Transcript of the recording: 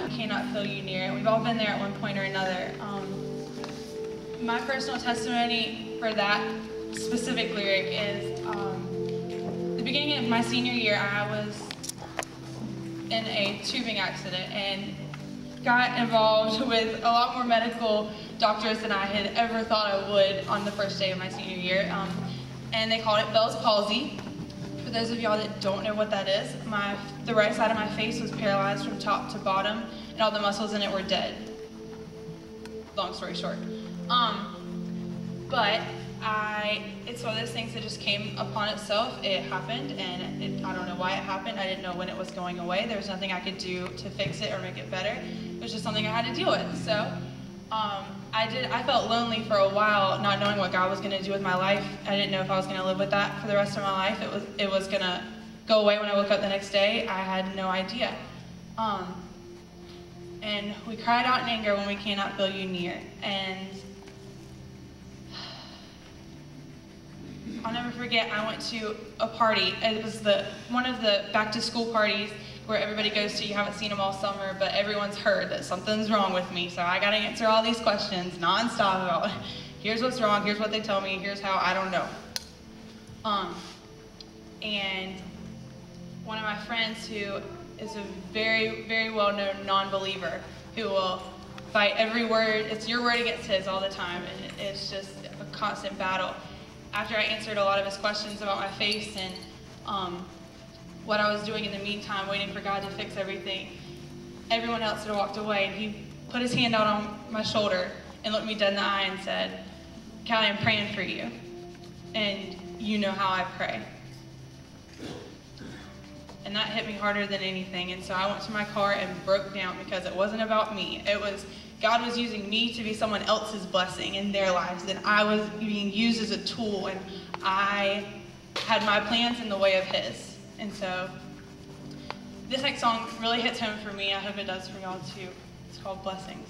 Cannot feel you near, and we've all been there at one point or another. My personal testimony for that specific lyric is the beginning of my senior year. I was in a tubing accident and got involved with a lot more medical doctors than I had ever thought I would on the first day of my senior year. And they called it Bell's palsy. For those of y'all that don't know what that is, the right side of my face was paralyzed from top to bottom, and all the muscles in it were dead. Long story short. But it's one of those things that just came upon itself. It happened, and I don't know why it happened. I didn't know when it was going away. There was nothing I could do to fix it or make it better. It was just something I had to deal with. So I felt lonely for a while, not knowing what God was going to do with my life. I didn't know if I was going to live with that for the rest of my life. It was going to go away when I woke up the next day. I had no idea. And we cried out in anger when we cannot feel you near. And I'll never forget, I went to a party. It was one of the back-to-school parties where everybody goes to. You haven't seen them all summer, but everyone's heard that something's wrong with me. So I got to answer all these questions nonstop about, here's what's wrong, here's what they tell me, here's how, I don't know. And one of my friends who is a very, very well-known non-believer who will fight every word. It's your word against his all the time, and it's just a constant battle. After I answered a lot of his questions about my face and what I was doing in the meantime, waiting for God to fix everything, everyone else had walked away, and he put his hand out on my shoulder and looked me dead in the eye and said, "Callie, I'm praying for you, and you know how I pray." And that hit me harder than anything, and so I went to my car and broke down because it wasn't about me. God was using me to be someone else's blessing in their lives, and I was being used as a tool, and I had my plans in the way of his. And so this next song really hits home for me. I hope it does for y'all too. It's called Blessings.